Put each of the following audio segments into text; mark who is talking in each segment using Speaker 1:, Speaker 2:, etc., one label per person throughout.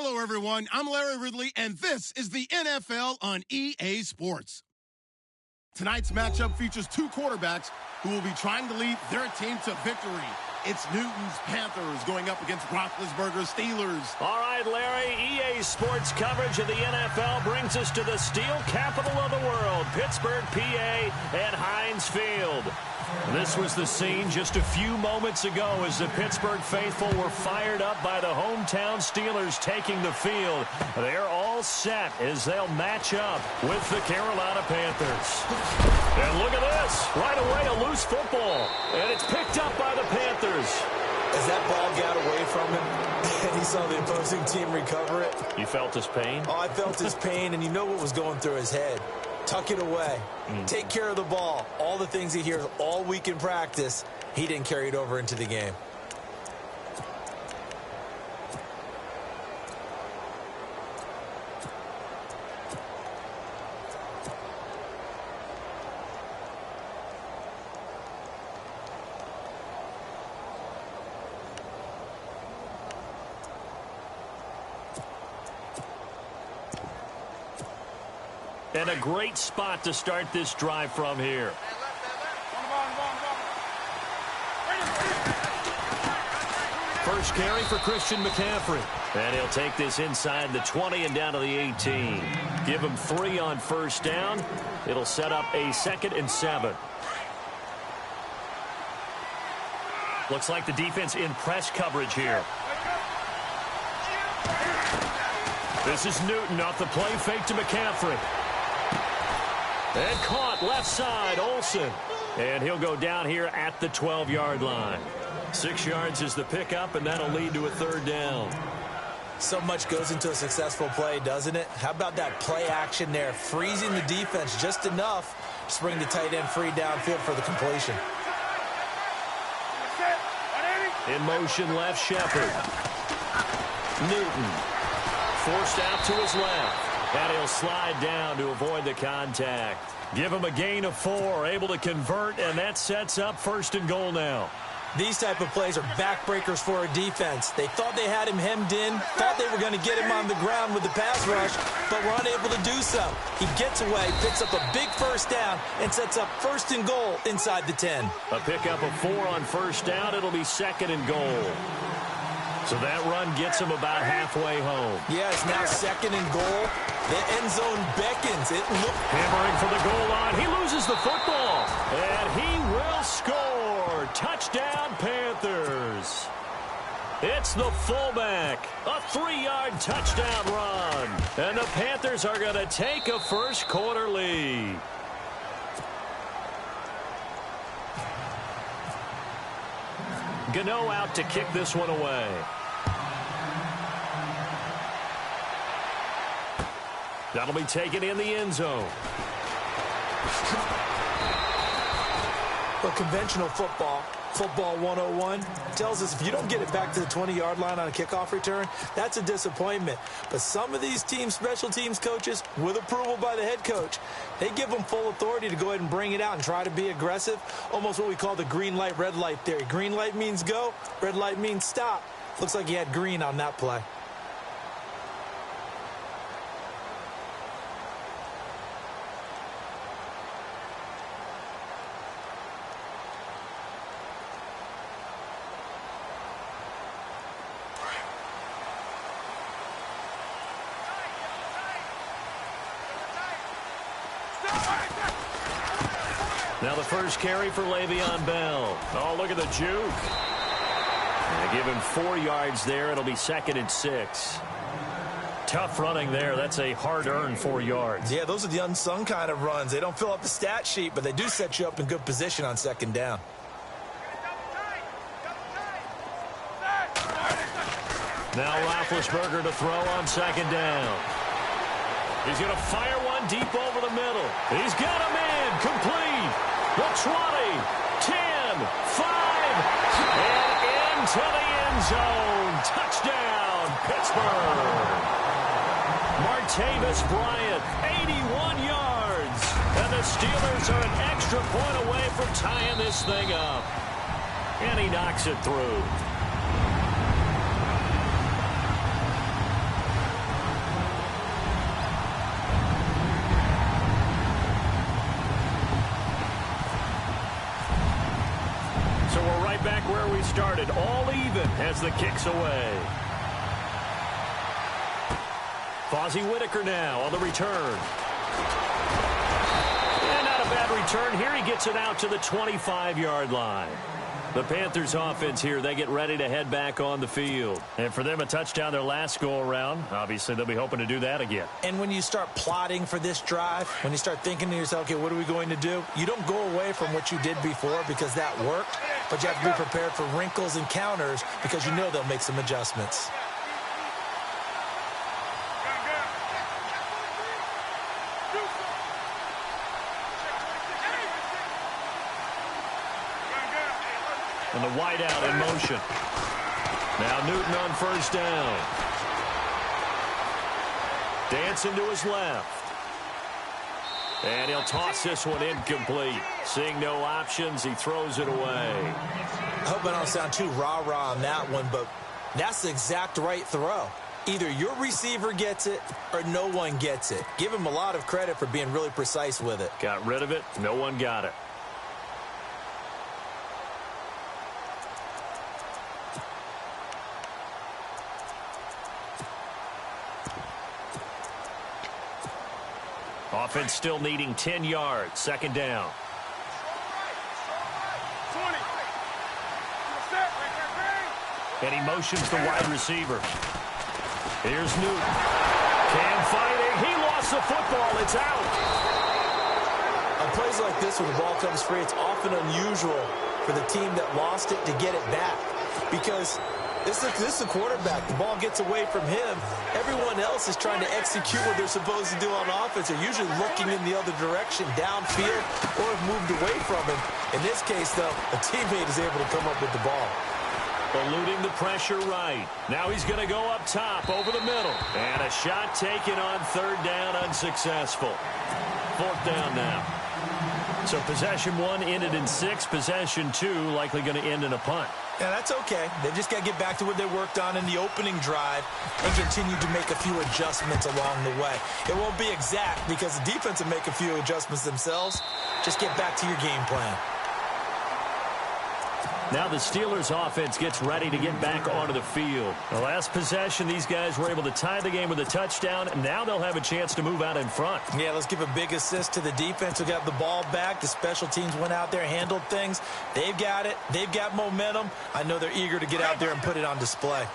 Speaker 1: Hello, everyone. I'm Larry Ridley, and this is the NFL on EA Sports. Tonight's matchup features two quarterbacks who will be trying to lead their team to victory. It's Newton's Panthers going up against Roethlisberger's Steelers.
Speaker 2: All right, Larry, EA Sports coverage of the NFL brings us to the steel capital of the world, Pittsburgh, PA, at Heinz Field. This was the scene just a few moments ago as the Pittsburgh faithful were fired up by the hometown Steelers taking the field. They're all set as they'll match up with the Carolina Panthers. And look at this. Right away, a loose football. And it's picked up by the Panthers.
Speaker 3: As that ball got away from him and he saw the opposing team recover it.
Speaker 2: You felt his pain?
Speaker 3: Oh, I felt his pain, and you know what was going through his head. Tuck it away. Take care of the ball. All the things he hears all week in practice, he didn't carry it over into the game.
Speaker 2: And a great spot to start this drive from here. First carry for Christian McCaffrey. And he'll take this inside the 20 and down to the 18. Give him 3 on first down. It'll set up a 2nd and 7. Looks like the defense in press coverage here. This is Newton off the play fake to McCaffrey. And caught left side, Olsen. And he'll go down here at the 12-yard line. 6 yards is the pickup, and that'll lead to a 3rd down.
Speaker 3: So much goes into a successful play, doesn't it? How about that play action there? Freezing the defense just enough to bring the tight end free downfield for the completion.
Speaker 2: In motion, left Shepard. Newton. Forced out to his left. And he'll slide down to avoid the contact. Give him a gain of 4, able to convert, and that sets up 1st and goal now.
Speaker 3: These type of plays are backbreakers for a defense. They thought they had him hemmed in, thought they were going to get him on the ground with the pass rush, but were unable to do so. He gets away, picks up a big 1st down, and sets up 1st and goal inside the 10.
Speaker 2: A pickup of 4 on 1st down. It'll be 2nd and goal. So that run gets him about halfway home.
Speaker 3: Yeah, it's now 2nd and goal. The end zone beckons. It looks
Speaker 2: hammering for the goal line. He loses the football. And he will score. Touchdown, Panthers. It's the fullback. A 3-yard touchdown run. And the Panthers are going to take a first-quarter lead. Gano out to kick this one away. That'll be taken in the end zone.
Speaker 3: Well, conventional football 101, tells us if you don't get it back to the 20-yard line on a kickoff return, that's a disappointment. But some of these teams, special teams coaches, with approval by the head coach, they give them full authority to go ahead and bring it out and try to be aggressive, almost what we call the green light, red light theory. Green light means go, red light means stop. Looks like he had green on that play.
Speaker 2: Now the first carry for Le'Veon Bell. Oh, look at the juke. They give him 4 yards there. It'll be 2nd and 6. Tough running there. That's a hard-earned 4 yards.
Speaker 3: Yeah, those are the unsung kind of runs. They don't fill up the stat sheet, but they do set you up in good position on 2nd down.
Speaker 2: Now Roethlisberger to throw on 2nd down. He's going to fire one deep over the middle. He's got a man complete. The 20, 10, 5, and into the end zone. Touchdown, Pittsburgh. Martavis Bryant, 81 yards. And the Steelers are an extra point away from tying this thing up. And he knocks it through. So we're right back where we started, all even as the kick's away. Fozzie Whitaker now on the return. And not a bad return. Here he gets it out to the 25-yard line. The Panthers offense here, they get ready to head back on the field. And for them, a touchdown their last go-around. Obviously, they'll be hoping to do that again.
Speaker 3: And when you start plotting for this drive, when you start thinking to yourself, okay, what are we going to do? You don't go away from what you did before because that worked, but you have to be prepared for wrinkles and counters because you know they'll make some adjustments.
Speaker 2: And the wideout in motion. Now Newton on first down. Dancing to his left. And he'll toss this one incomplete. Seeing no options, he throws it away.
Speaker 3: I hope I don't sound too rah-rah on that one, but that's the exact right throw. Either your receiver gets it or no one gets it. Give him a lot of credit for being really precise with it.
Speaker 2: Got rid of it. No one got it. Offense still needing 10 yards. Second down.
Speaker 4: 20.
Speaker 2: And he motions the wide receiver. Here's Newton. Cam fighting. He lost the football. It's out.
Speaker 3: On plays like this, when the ball comes free, it's often unusual for the team that lost it to get it back. Because this is the quarterback. The ball gets away from him. Everyone else is trying to execute what they're supposed to do on offense. They're usually looking in the other direction, downfield, or have moved away from him. In this case, though, a teammate is able to come up with the ball.
Speaker 2: Eluding the pressure right. Now he's going to go up top over the middle. And a shot taken on third down, unsuccessful. Fourth down now. So possession one ended in 6. Possession 2 likely going to end in a punt.
Speaker 3: Yeah, that's okay. They've just got to get back to what they worked on in the opening drive and continue to make a few adjustments along the way. It won't be exact because the defense will make a few adjustments themselves. Just get back to your game plan.
Speaker 2: Now the Steelers offense gets ready to get back onto the field. The last possession, these guys were able to tie the game with a touchdown, and now they'll have a chance to move out in front.
Speaker 3: Yeah, let's give a big assist to the defense who got the ball back. The special teams went out there, handled things. They've got it. They've got momentum. I know they're eager to get out there and put it on display.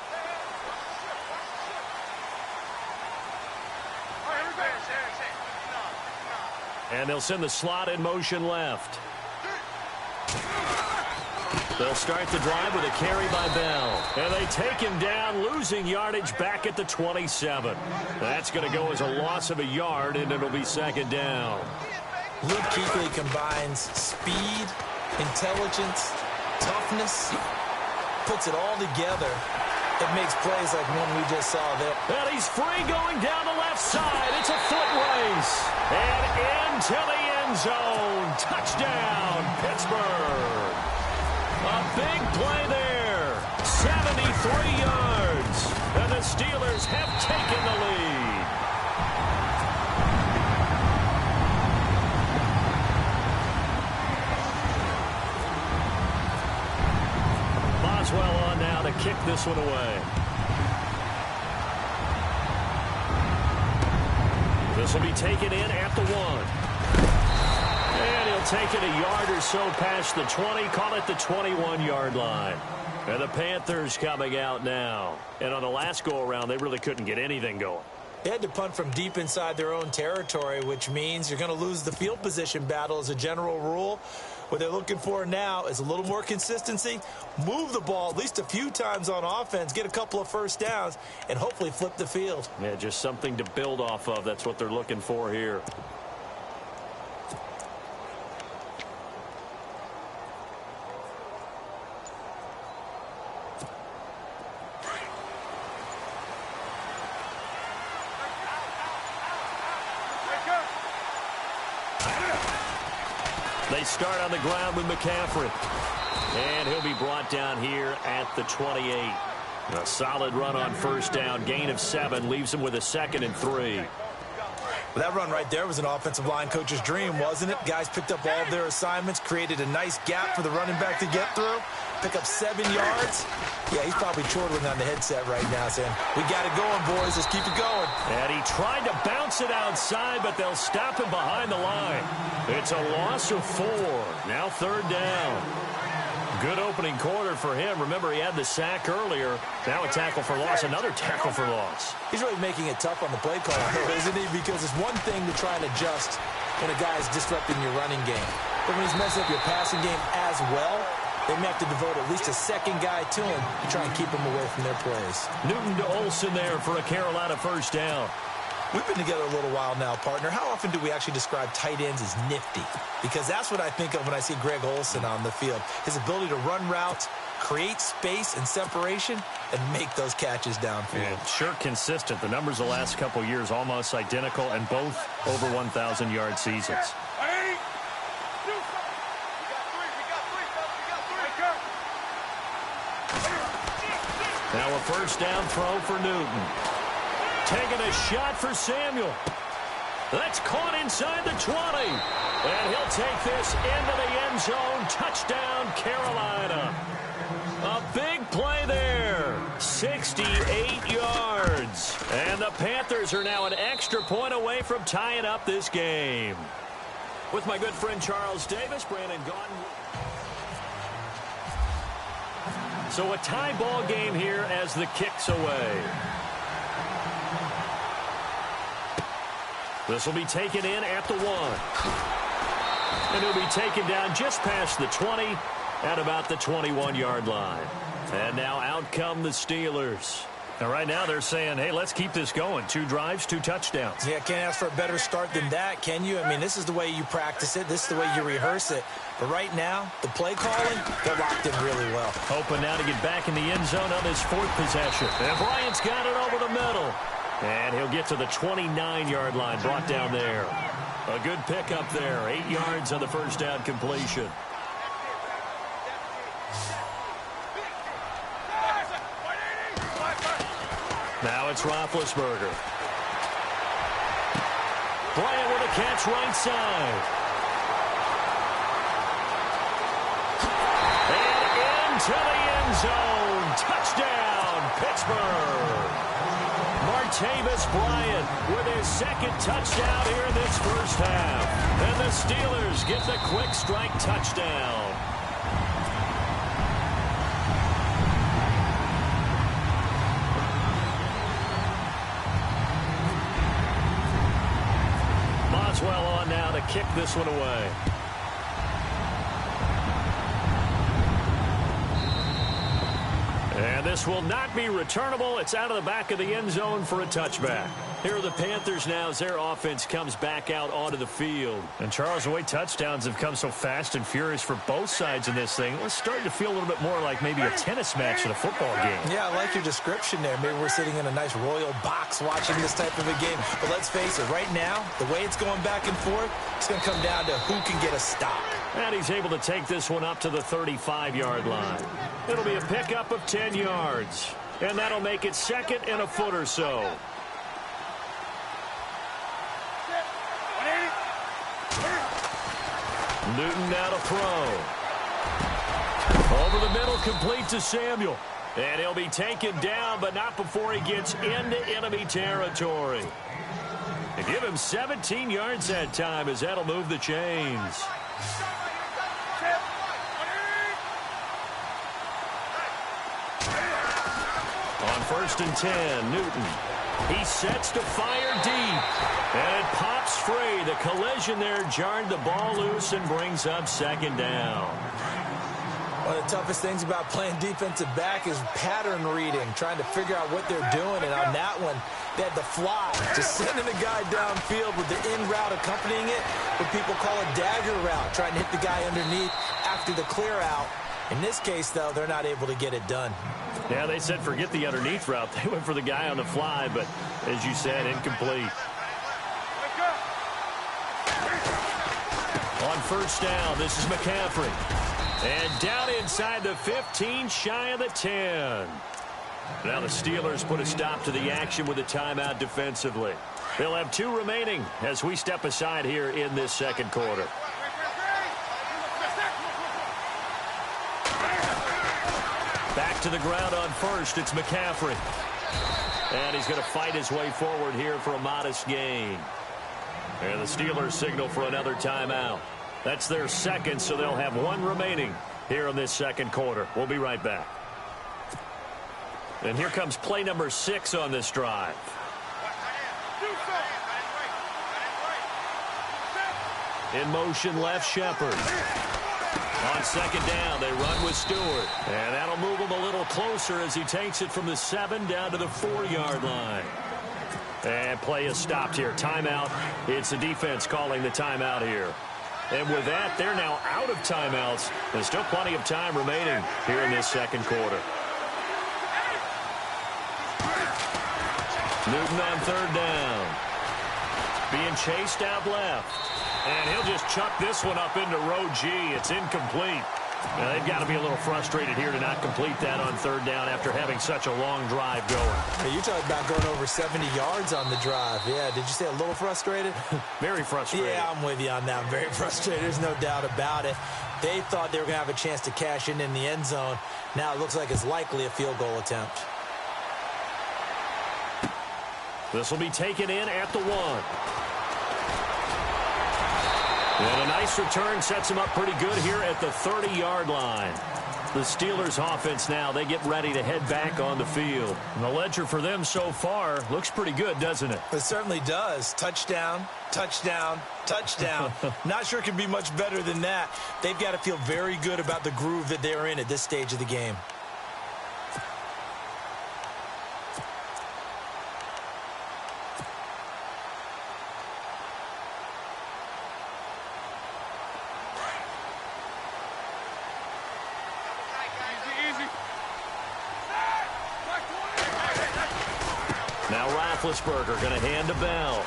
Speaker 2: And they'll send the slot in motion left. They'll start the drive with a carry by Bell. And they take him down, losing yardage back at the 27. That's going to go as a loss of a yard, and it'll be second down.
Speaker 3: Luke Kuechly combines speed, intelligence, toughness, puts it all together. It makes plays like one we just saw there.
Speaker 2: And he's free going down the left side. It's a foot race. And into the end zone. Touchdown, Pittsburgh. A big play there. 73 yards. And the Steelers have taken the lead. Boswell on now to kick this one away. This will be taken in at the 1. And he'll take it a yard or so past the 20, call it the 21-yard line. And the Panthers coming out now. And on the last go-around, they really couldn't get anything going.
Speaker 3: They had to punt from deep inside their own territory, which means you're going to lose the field position battle as a general rule. What they're looking for now is a little more consistency, move the ball at least a few times on offense, get a couple of first downs, and hopefully flip the field.
Speaker 2: Yeah, just something to build off of. That's what they're looking for here. They start on the ground with McCaffrey. And he'll be brought down here at the 28. A solid run on first down. Gain of 7 leaves him with a 2nd and 3.
Speaker 3: Well, that run right there was an offensive line coach's dream, wasn't it? Guys picked up all of their assignments, created a nice gap for the running back to get through, pick up 7 yards. Yeah, he's probably chortling on the headset right now saying, we got it going, boys. Let's keep it going.
Speaker 2: And he tried to bounce it outside, but they'll stop him behind the line. It's a loss of 4. Now 3rd down. Good opening quarter for him. Remember, he had the sack earlier. Now a tackle for loss, another tackle for loss.
Speaker 3: He's really making it tough on the play call, isn't he? Because it's one thing to try and adjust when a guy is disrupting your running game. But when he's messing up your passing game as well, they may have to devote at least a second guy to him to try and keep him away from their plays.
Speaker 2: Newton to Olsen there for a Carolina 1st down.
Speaker 3: We've been together a little while now, partner. How often do we actually describe tight ends as nifty? Because that's what I think of when I see Greg Olsen on the field. His ability to run routes, create space and separation, and make those catches downfield.
Speaker 2: Yeah, sure consistent. The numbers the last couple years almost identical, and both over 1,000-yard seasons. Now a 1st down throw for Newton. Taking a shot for Samuel. That's caught inside the 20. And he'll take this into the end zone. Touchdown, Carolina. A big play there. 68 yards. And the Panthers are now an extra point away from tying up this game. With my good friend Charles Davis, Brandon Gaudin. So a tie ball game here as the kick's away. This will be taken in at the 1. And it'll be taken down just past the 20 at about the 21-yard line. And now out come the Steelers. Now right now they're saying, hey, let's keep this going. 2 drives, 2 touchdowns.
Speaker 3: Yeah, can't ask for a better start than that, can you? I mean, this is the way you practice it. This is the way you rehearse it. But right now, the play calling, they're locked in really well.
Speaker 2: Hoping now to get back in the end zone on his 4th possession. And Bryant's got it over the middle. And he'll get to the 29-yard line, brought down there. A good pickup there, 8 yards on the 1st down completion. Now it's Roethlisberger. Bryant with a catch right side. And into the end zone. Touchdown, Pittsburgh. Martavis Bryant with his 2nd touchdown here in this 1st half. And the Steelers get the quick strike touchdown. Boswell on now to kick this one away. And this will not be returnable. It's out of the back of the end zone for a touchback. Here are the Panthers now as their offense comes back out onto the field. And Charles, the way touchdowns have come so fast and furious for both sides in this thing, it's starting to feel a little bit more like maybe a tennis match in a football game.
Speaker 3: Yeah, I like your description there. Maybe we're sitting in a nice royal box watching this type of a game. But let's face it, right now, the way it's going back and forth, it's going to come down to who can get a stop.
Speaker 2: And he's able to take this one up to the 35-yard line. It'll be a pickup of 10 yards. And that'll make it 2nd and a foot or so. Newton now to throw. Over the middle, complete to Samuel. And he'll be taken down, but not before he gets into enemy territory. And give him 17 yards that time as that'll move the chains. On 1st and 10, Newton. He sets to fire deep. And it pops free. The collision there jarred the ball loose and brings up 2nd down.
Speaker 3: One of the toughest things about playing defensive back is pattern reading, trying to figure out what they're doing. And on that one, they had the fly, just sending the guy downfield with the in route accompanying it, what people call a dagger route, trying to hit the guy underneath after the clear out. In this case, though, they're not able to get it done.
Speaker 2: Yeah, they said forget the underneath route. They went for the guy on the fly, but as you said, incomplete. On 1st down, this is McCaffrey. And down inside the 15, shy of the 10. Now the Steelers put a stop to the action with a timeout defensively. They'll have 2 remaining as we step aside here in this second quarter. Back to the ground on first. It's McCaffrey. And he's going to fight his way forward here for a modest gain. And the Steelers signal for another timeout. That's their second, so they'll have 1 remaining here in this second quarter. We'll be right back. And here comes play number 6 on this drive. In motion, left Shepard. On second down, they run with Stewart. And that'll move him a little closer as he takes it from the 7 down to the 4-yard line. And play is stopped here. Timeout. It's the defense calling the timeout here. And with that, they're now out of timeouts. There's still plenty of time remaining here in this second quarter. Newton on third down. Being chased out left. And he'll just chuck this one up into row G. It's incomplete. Now, they've got to be a little frustrated here to not complete that on third down after having such a long drive going.
Speaker 3: Hey, you talking about going over 70 yards on the drive. Yeah, did you say a little frustrated?
Speaker 2: Very frustrated.
Speaker 3: Yeah, I'm with you on that. I'm very frustrated. There's no doubt about it. They thought they were going to have a chance to cash in the end zone. Now it looks like it's likely a field goal attempt.
Speaker 2: This will be taken in at the 1. And a nice return sets him up pretty good here at the 30-yard line. The Steelers offense now, they get ready to head back on the field. And the ledger for them so far looks pretty good, doesn't it?
Speaker 3: It certainly does. Touchdown, touchdown, touchdown. Not sure it can be much better than that. They've got to feel very good about the groove that they're in at this stage of the game.
Speaker 2: Now Roethlisberger going to hand to Bell.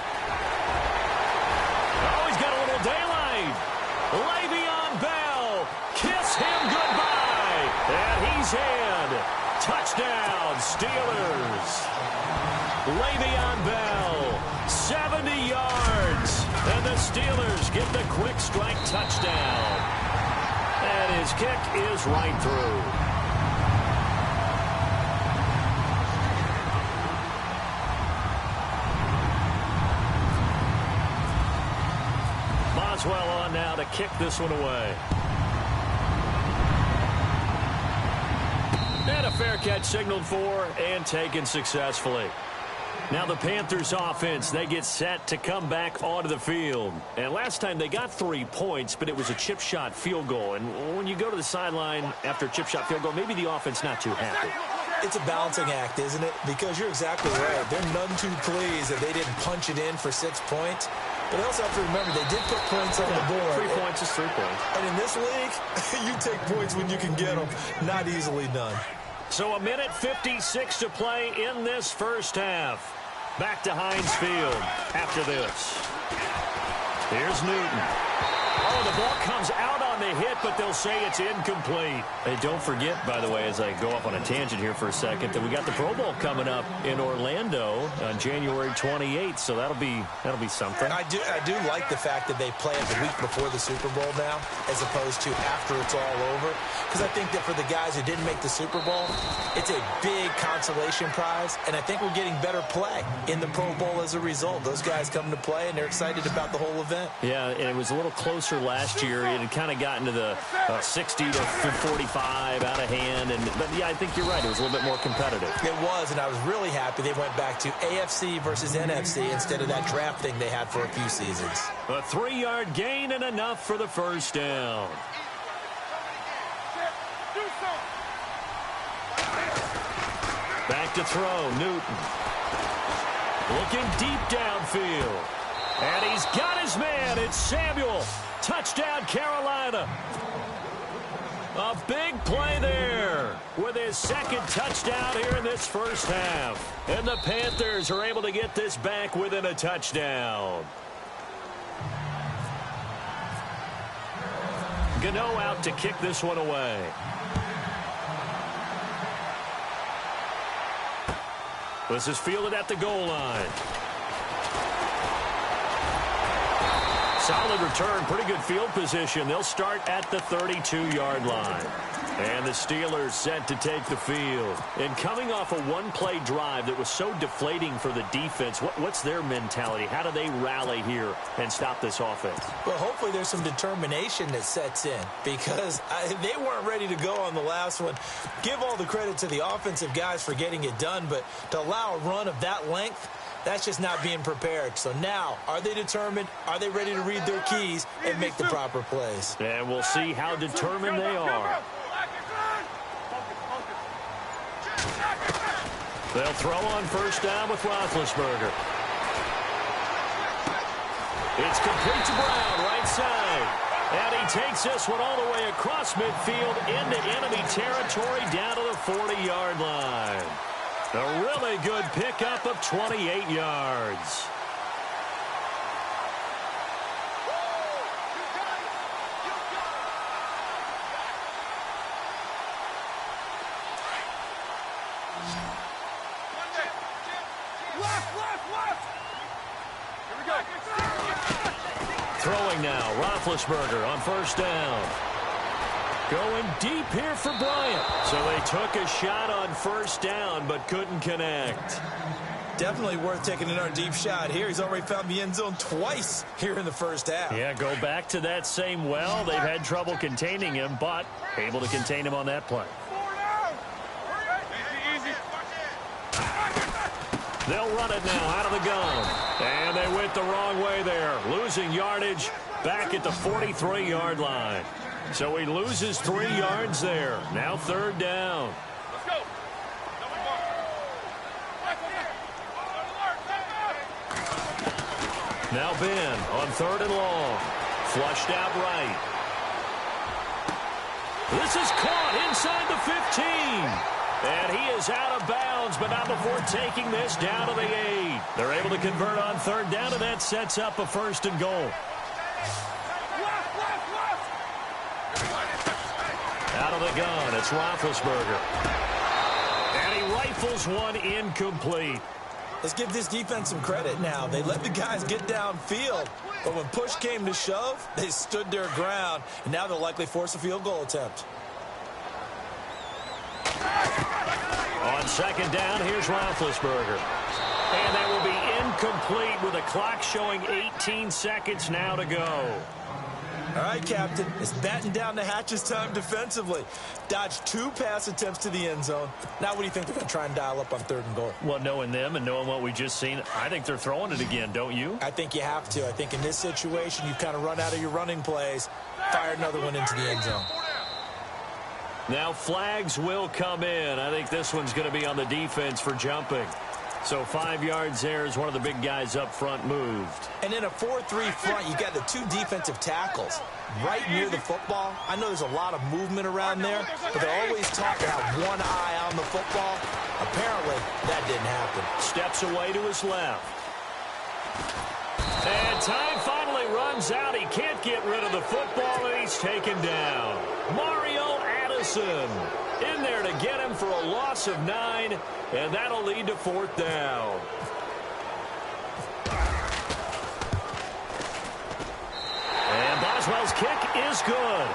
Speaker 2: Oh, he's got a little daylight. Le'Veon Bell. Kiss him goodbye. And he's in. Touchdown, Steelers. Le'Veon Bell, 70 yards. And the Steelers get the quick strike touchdown. And his kick is right through. Boswell on now to kick this one away. And a fair catch signaled for and taken successfully. Now the Panthers offense, they get set to come back onto the field. And last time they got 3 points, but it was a chip shot field goal. And when you go to the sideline after a chip shot field goal, maybe the offense not too happy.
Speaker 3: It's a balancing act, isn't it? Because you're exactly right. They're none too pleased that they didn't punch it in for 6 points. But also have to remember, they did put points on the board.
Speaker 2: 3 points is 3 points.
Speaker 3: And in this league, you take points when you can get them. Not easily done.
Speaker 2: So a minute 56 to play in this first half. Back to Heinz Field after this. Here's Newton. Oh, the ball comes out on the hit, but they'll say it's incomplete. Hey, don't forget, by the way, as I go off on a tangent here for a second, that we got the Pro Bowl coming up in Orlando on January 28th, so that'll be something.
Speaker 3: I do like the fact that they play it the week before the Super Bowl now, as opposed to after it's all over. Because I think that for the guys who didn't make the Super Bowl, it's a big consolation prize, and I think we're getting better play in the Pro Bowl as a result. Those guys come to play, and they're excited about the whole event.
Speaker 2: Yeah, and it was a little closer last year. It had kind of gotten to the 60 to 45 out of hand. But, yeah, I think you're right. It was a little bit more competitive.
Speaker 3: It was, and I was really happy they went back to AFC versus NFC instead of that draft thing they had for a few seasons.
Speaker 2: A 3-yard gain and enough for the first down. Back to throw, Newton. Looking deep downfield. And he's got his man. It's Samuel. Touchdown, Carolina. A big play there with his second touchdown here in this first half. And the Panthers are able to get this back within a touchdown. Gano out to kick this one away. This is fielded at the goal line. Solid return, pretty good field position. They'll start at the 32-yard line. And the Steelers set to take the field. And coming off a one-play drive that was so deflating for the defense, what's their mentality? How do they rally here and stop this offense?
Speaker 3: Well, hopefully there's some determination that sets in because they weren't ready to go on the last one. Give all the credit to the offensive guys for getting it done, but to allow a run of that length, that's just not being prepared. So now, are they determined? Are they ready to read their keys and make the proper plays?
Speaker 2: And we'll see how determined they are. They'll throw on first down with Roethlisberger. It's complete to Brown, right side. And he takes this one all the way across midfield into enemy territory down to the 40-yard line. A really good pickup of 28 yards. Throwing now, Roethlisberger on first down. Going deep here for Bryant. So they took a shot on first down but couldn't connect.
Speaker 3: Definitely worth taking another deep shot here. He's already found the end zone twice here in the first half.
Speaker 2: Yeah, go back to that same well. They've had trouble containing him, but able to contain him on that play. They'll run it now out of the gun. And they went the wrong way there. Losing yardage back at the 43-yard line. So he loses 3 yards there. Now third down.
Speaker 4: Let's go.
Speaker 2: Now Ben on third and long. Flushed out right. This is caught inside the 15. And he is out of bounds, but not before taking this down to the 8. They're able to convert on third down, and that sets up a first and goal. Out of the gun, it's Roethlisberger. And he rifles one incomplete.
Speaker 3: Let's give this defense some credit now. They let the guys get downfield, but when push came to shove, they stood their ground, and now they'll likely force a field goal attempt.
Speaker 2: On second down, here's Roethlisberger. And that will be incomplete with a clock showing 18 seconds now to go.
Speaker 3: All right, Captain, it's batten down the hatches time defensively. Dodged 2 pass attempts to the end zone. Now what do you think they're going to try and dial up on third and goal?
Speaker 2: Well, knowing them and knowing what we just seen, I think they're throwing it again, don't you?
Speaker 3: I think you have to. I think in this situation, you've kind of run out of your running plays. Fire another one into the end zone.
Speaker 2: Now flags will come in. I think this one's going to be on the defense for jumping. So 5 yards there as one of the big guys up front moved.
Speaker 3: And in a 4-3 front, you got the 2 defensive tackles right near the football. I know there's a lot of movement around there, but they're always taught to have one eye on the football. Apparently, that didn't happen.
Speaker 2: Steps away to his left. And time finally runs out. He can't get rid of the football, and he's taken down. Mario Addison in there to get him for a loss of 9, and that'll lead to fourth down. And Boswell's kick is good.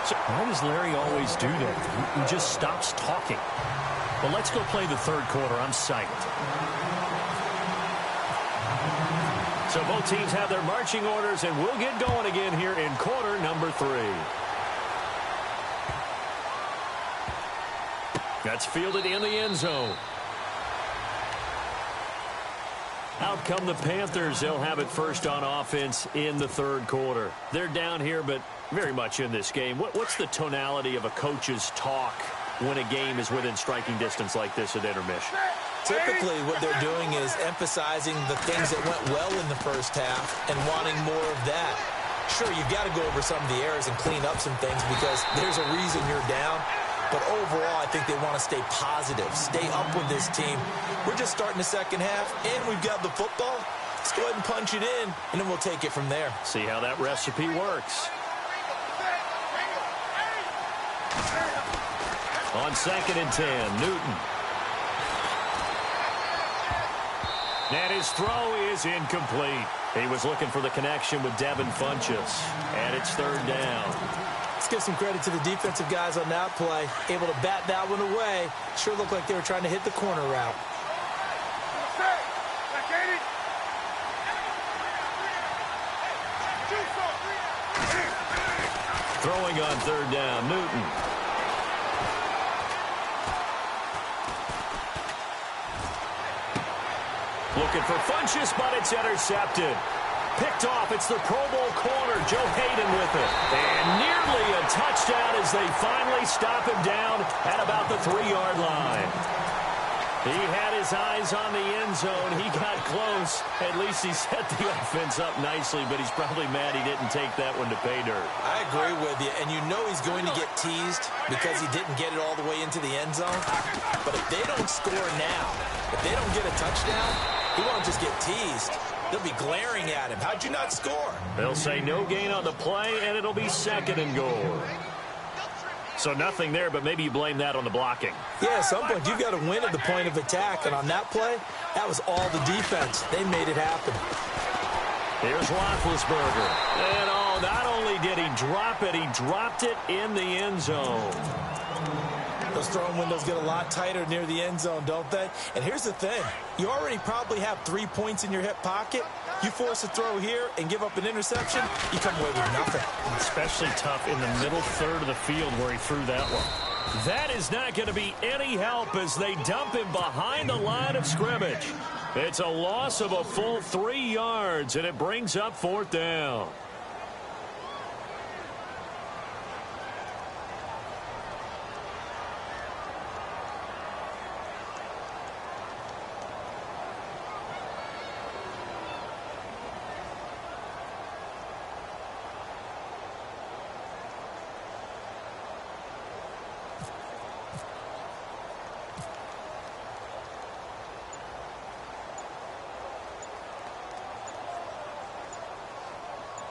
Speaker 2: So why does Larry always do that? He just stops talking. Well, let's go play the third quarter. I'm psyched. So both teams have their marching orders, and we'll get going again here in quarter number 3. That's fielded in the end zone. Out come the Panthers. They'll have it first on offense in the third quarter. They're down here, but very much in this game. What's the tonality of a coach's talk when a game is within striking distance like this at intermission?
Speaker 3: Typically, what they're doing is emphasizing the things that went well in the first half and wanting more of that. Sure, you've got to go over some of the errors and clean up some things because there's a reason you're down. But overall, I think they want to stay positive, stay up with this team. We're just starting the second half, and we've got the football. Let's go ahead and punch it in, and then we'll take it from there.
Speaker 2: See how that recipe works. On 2nd and 10, Newton. And his throw is incomplete. He was looking for the connection with Devin Funchess. And it's third down.
Speaker 3: Let's give some credit to the defensive guys on that play. Able to bat that one away. Sure looked like they were trying to hit the corner route.
Speaker 2: Throwing on third down, Newton. Looking for Funchess, but it's intercepted. Picked off. It's the Pro Bowl corner, Joe Hayden with it. And nearly a touchdown as they finally stop him down at about the 3-yard line. He had his eyes on the end zone. He got close. At least he set the offense up nicely, but he's probably mad he didn't take that one to pay dirt.
Speaker 3: I agree with you, and you know he's going to get teased because he didn't get it all the way into the end zone. But if they don't score now, if they don't get a touchdown, he won't just get teased. They'll be glaring at him. How'd you not score?
Speaker 2: They'll say no gain on the play, and it'll be 2nd and goal. So nothing there, but maybe you blame that on the blocking.
Speaker 3: Yeah, at some point, you've got to win at the point of attack. And on that play, that was all the defense. They made it happen.
Speaker 2: Here's Roethlisberger. And oh, not only did he drop it, he dropped it in the end zone.
Speaker 3: Those throwing windows get a lot tighter near the end zone, don't they? And here's the thing. You already probably have 3 points in your hip pocket. You force a throw here and give up an interception, you come away with nothing.
Speaker 2: Especially tough in the middle third of the field where he threw that one. That is not going to be any help as they dump him behind the line of scrimmage. It's a loss of a full 3 yards, and it brings up 4th down.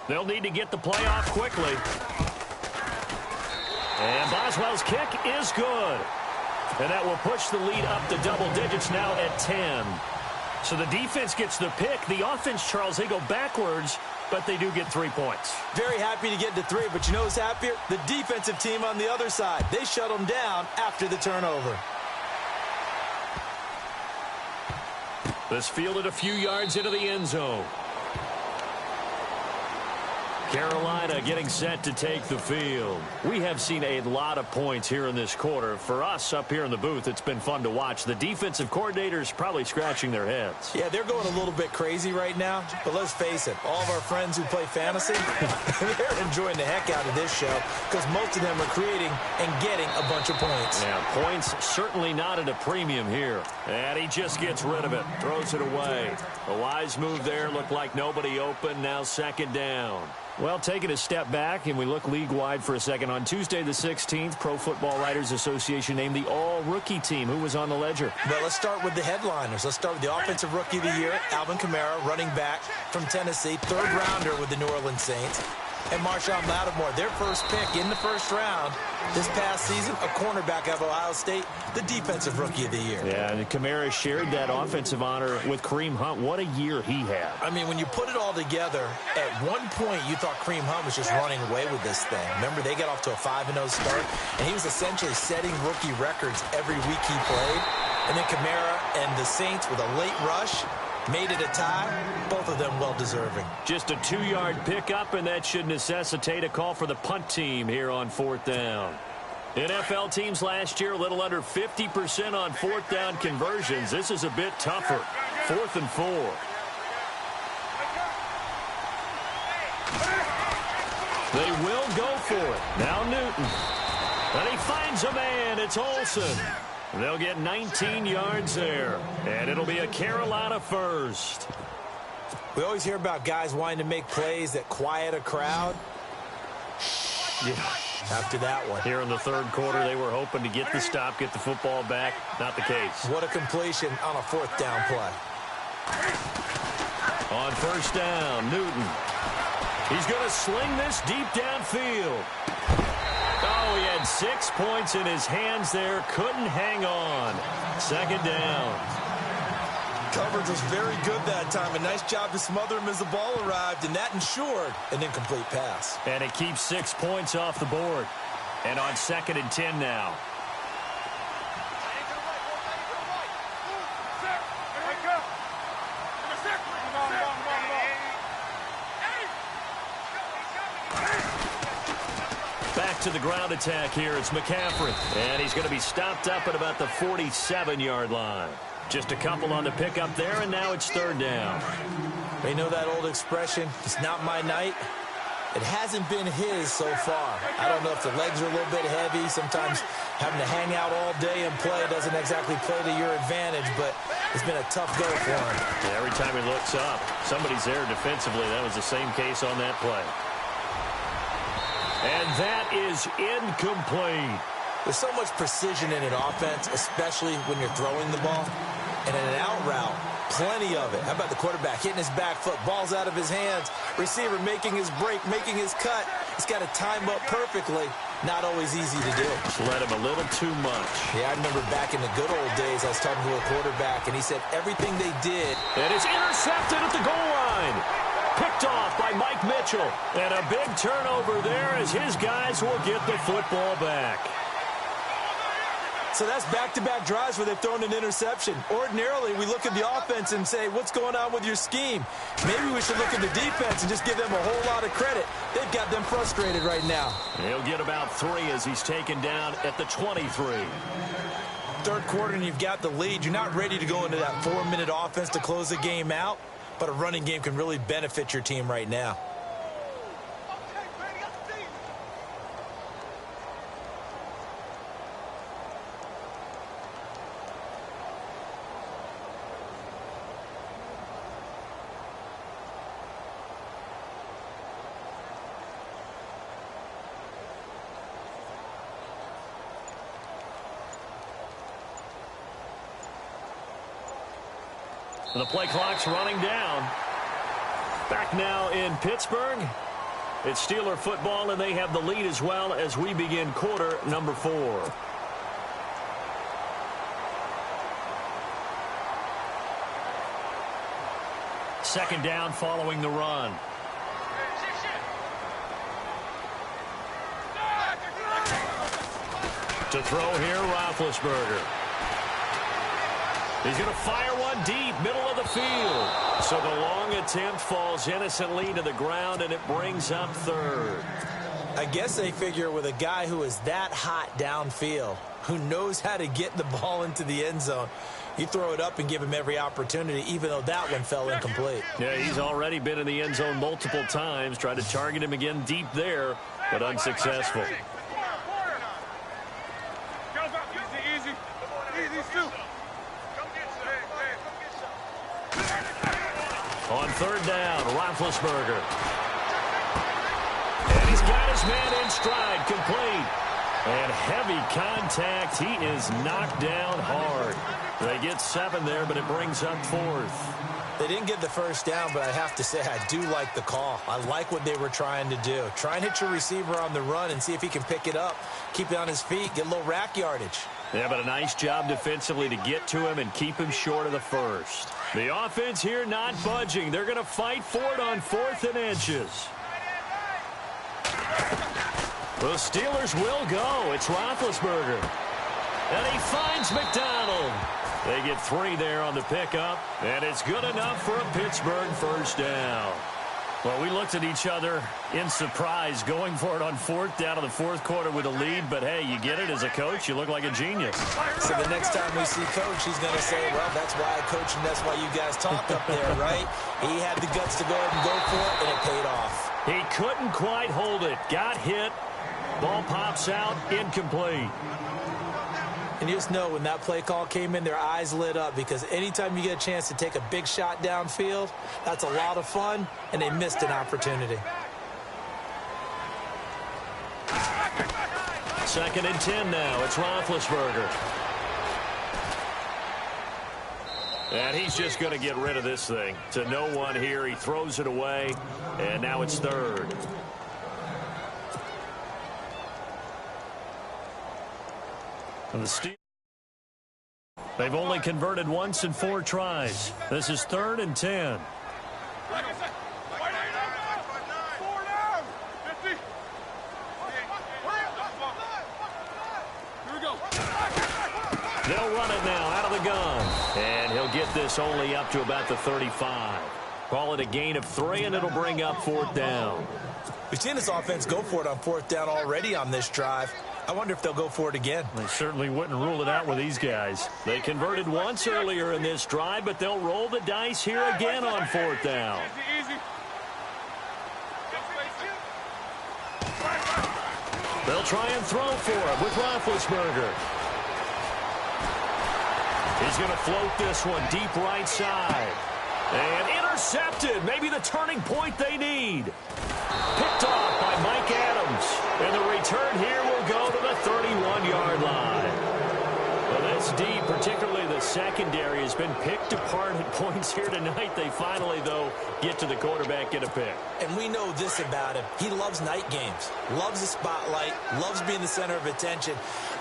Speaker 2: They'll need to get the play off quickly. And Boswell's kick is good. And that will push the lead up to double digits now at 10. So the defense gets the pick. The offense, Charles, they go backwards, but they do get 3 points.
Speaker 3: Very happy to get to 3, but you know who's happier? The defensive team on the other side. They shut them down after the turnover.
Speaker 2: This fielded a few yards into the end zone. Carolina getting set to take the field. We have seen a lot of points here in this quarter. For us up here in the booth, it's been fun to watch. The defensive coordinators probably scratching their heads.
Speaker 3: Yeah, they're going a little bit crazy right now. But let's face it, all of our friends who play fantasy, they're enjoying the heck out of this show because most of them are creating and getting a bunch of points.
Speaker 2: Yeah, points certainly not at a premium here. And he just gets rid of it, throws it away. A wise move there, looked like nobody open, now 2nd down. Well, taking a step back, and we look league-wide for a second. On Tuesday the 16th, Pro Football Writers Association named the all-rookie team. Who was on the ledger?
Speaker 3: Well, let's start with the headliners. Let's start with the Offensive Rookie of the Year, Alvin Kamara, running back from Tennessee, 3rd rounder with the New Orleans Saints. And Marshawn Lattimore, their first pick in the 1st round this past season, a cornerback of Ohio State, the Defensive Rookie of the Year.
Speaker 2: Yeah, and Kamara shared that offensive honor with Kareem Hunt. What a year he had.
Speaker 3: I mean, when you put it all together, at one point you thought Kareem Hunt was just running away with this thing. Remember, they got off to a 5-0 start, and he was essentially setting rookie records every week he played. And then Kamara and the Saints with a late rush made it a tie. Both of them well-deserving.
Speaker 2: Just a 2-yard pickup, and that should necessitate a call for the punt team here on 4th down. NFL teams last year a little under 50% on 4th down conversions. This is a bit tougher. 4th and 4. They will go for it. Now Newton. And he finds a man. It's Olsen. They'll get 19 yards there, and it'll be a Carolina first.
Speaker 3: We always hear about guys wanting to make plays that quiet a crowd.
Speaker 2: Yeah.
Speaker 3: After that one.
Speaker 2: Here in the 3rd quarter, they were hoping to get the stop, get the football back. Not the case.
Speaker 3: What a completion on a 4th down play.
Speaker 2: On 1st down, Newton. He's going to sling this deep downfield. Oh, he had 6 points in his hands there. Couldn't hang on. 2nd down.
Speaker 3: Coverage was very good that time. A nice job to smother him as the ball arrived, and that ensured an incomplete pass.
Speaker 2: And it keeps 6 points off the board. And on 2nd and 10 now. Back to the ground attack here. It's McCaffrey. And he's going to be stopped up at about the 47-yard line. Just a couple on the pickup there, and now it's 3rd down.
Speaker 3: They know that old expression, it's not my night. It hasn't been his so far. I don't know if the legs are a little bit heavy. Sometimes having to hang out all day and play doesn't exactly play to your advantage, but it's been a tough go for him.
Speaker 2: Yeah, every time he looks up, somebody's there defensively. That was the same case on that play. And that is incomplete.
Speaker 3: There's so much precision in an offense, especially when you're throwing the ball. And in an out route, plenty of it. How about the quarterback hitting his back foot, ball's out of his hands, receiver making his break, making his cut. He's got to time up perfectly. Not always easy to do.
Speaker 2: Just let him a little too much.
Speaker 3: Yeah, I remember back in the good old days, I was talking to a quarterback, and he said everything they did.
Speaker 2: And it's intercepted at the goal line. Picked off by Mike Mitchell. And a big turnover there as his guys will get the football back.
Speaker 3: So that's back-to-back drives where they've thrown an interception. Ordinarily, we look at the offense and say, what's going on with your scheme? Maybe we should look at the defense and just give them a whole lot of credit. They've got them frustrated right now.
Speaker 2: He'll get about 3 as he's taken down at the 23.
Speaker 3: 3rd quarter and you've got the lead. You're not ready to go into that 4-minute offense to close the game out, but a running game can really benefit your team right now.
Speaker 2: The play clock's running down. Back now in Pittsburgh. It's Steeler football, and they have the lead as well as we begin quarter number 4. Second down following the run. To throw here, Roethlisberger. He's going to fire one deep, middle of the field. So the long attempt falls innocently to the ground, and it brings up 3rd.
Speaker 3: I guess they figure with a guy who is that hot downfield, who knows how to get the ball into the end zone, you throw it up and give him every opportunity, even though that one fell incomplete.
Speaker 2: Yeah, he's already been in the end zone multiple times. Tried to target him again deep there, but unsuccessful. On 3rd down, Roethlisberger. And he's got his man in stride, complete. And heavy contact. He is knocked down hard. They get 7 there, but it brings up 4th.
Speaker 3: They didn't get the first down, but I have to say I do like the call. I like what they were trying to do. Try and hit your receiver on the run and see if he can pick it up. Keep it on his feet, get a little rack yardage.
Speaker 2: Yeah, but a nice job defensively to get to him and keep him short of the first. The offense here not budging. They're going to fight for it on 4th and inches. The Steelers will go. It's Roethlisberger. And he finds McDonald. They get 3 there on the pickup, and it's good enough for a Pittsburgh first down. Well, we looked at each other in surprise going for it on 4th down in the 4th quarter with a lead, but hey, you get it as a coach, you look like a genius.
Speaker 3: So the next time we see Coach, he's going to say, well, that's why I coach and that's why you guys talk up there, right? He had the guts to go ahead and go for it, and it paid off.
Speaker 2: He couldn't quite hold it. Got hit. Ball pops out, incomplete.
Speaker 3: And you just know when that play call came in, their eyes lit up, because anytime you get a chance to take a big shot downfield, that's a lot of fun, and they missed an opportunity.
Speaker 2: 2nd and 10 now. It's Roethlisberger. And he's just going to get rid of this thing. To no one here. He throws it away, and now it's 3rd. And the Steelers They've only converted once in 4 tries. This is 3rd and 10. They'll run it now out of the gun. And he'll get this only up to about the 35. Call it a gain of 3, and it'll bring up 4th down.
Speaker 3: We've seen this offense go for it on 4th down already on this drive. I wonder if they'll go for it again.
Speaker 2: They certainly wouldn't rule it out with these guys. They converted once earlier in this drive, but they'll roll the dice here again on 4th down. They'll try and throw for it with Roethlisberger. He's going to float this one deep right side. And intercepted. Maybe the turning point they need. Picked off by Mike Adams. And the return here will go to the 31-yard line. Well, this D, particularly the secondary, has been picked apart at points here tonight. They finally, though, get to the quarterback, get a pick.
Speaker 3: And we know this about him. He loves night games, loves the spotlight, loves being the center of attention.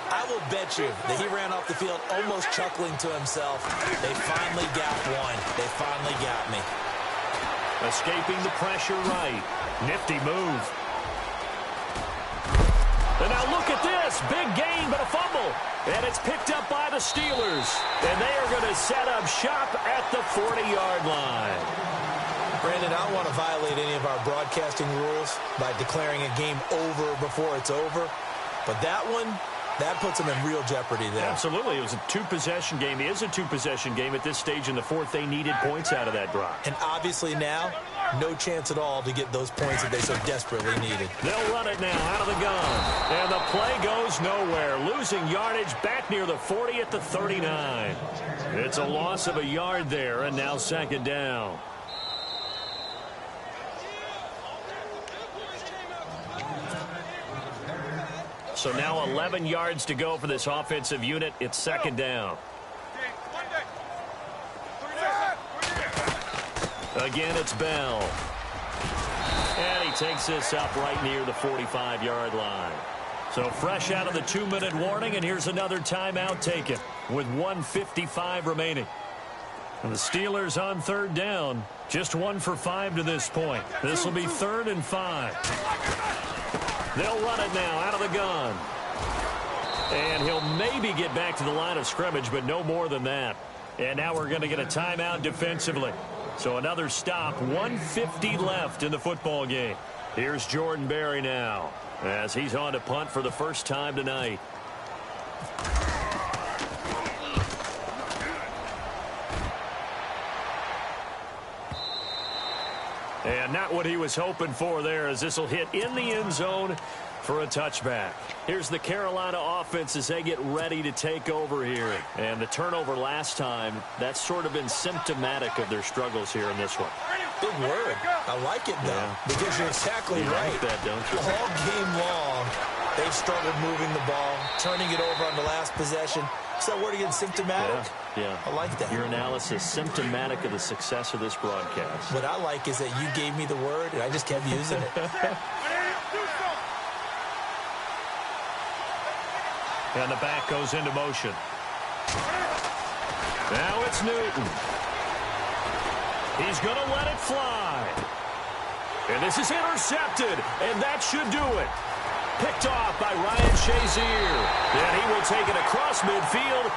Speaker 3: I will bet you that he ran off the field almost chuckling to himself. They finally got one. They finally got me.
Speaker 2: Escaping the pressure right. Nifty move. And now look at this. Big gain, but a fumble. And it's picked up by the Steelers. And they are going to set up shop at the 40-yard line.
Speaker 3: Brandon, I don't want to violate any of our broadcasting rules by declaring a game over before it's over. But that one, that puts them in real jeopardy there.
Speaker 2: Absolutely. It was a 2-possession game. It is a 2-possession game at this stage in the 4th. They needed points out of that drive.
Speaker 3: And obviously now, no chance at all to get those points that they so desperately needed.
Speaker 2: They'll run it now out of the gun. And the play goes nowhere. Losing yardage back near the 40 at the 39. It's a loss of a yard there, and now 2nd down. So now 11 yards to go for this offensive unit. It's 2nd down. Again, it's Bell. And he takes this up right near the 45-yard line. So fresh out of the 2-minute warning, and here's another timeout taken with 1:55 remaining. And the Steelers on 3rd down, just 1 for 5 to this point. This will be 3rd and 5. They'll run it now out of the gun. And he'll maybe get back to the line of scrimmage, but no more than that. And now we're going to get a timeout defensively. So another stop, 1:50 left in the football game. Here's Jordan Berry now as he's on to punt for the first time tonight. And not what he was hoping for there, as this will hit in the end zone for a touchback. Here's the Carolina offense as they get ready to take over here. And the turnover last time, that's sort of been symptomatic of their struggles here in this one.
Speaker 3: Big word. I like it, though, because you're exactly right.
Speaker 2: Like that, don't you?
Speaker 3: All game long, they've struggled moving the ball, turning it over on the last possession. Is that word again, symptomatic?
Speaker 2: Yeah.
Speaker 3: I like that.
Speaker 2: Your analysis, symptomatic of the success of this broadcast.
Speaker 3: What I like is that you gave me the word, and I just kept using it.
Speaker 2: And the back goes into motion. Now it's Newton. He's going to let it fly. And this is intercepted, and that should do it. Picked off by Ryan Shazier. And he will take it across midfield.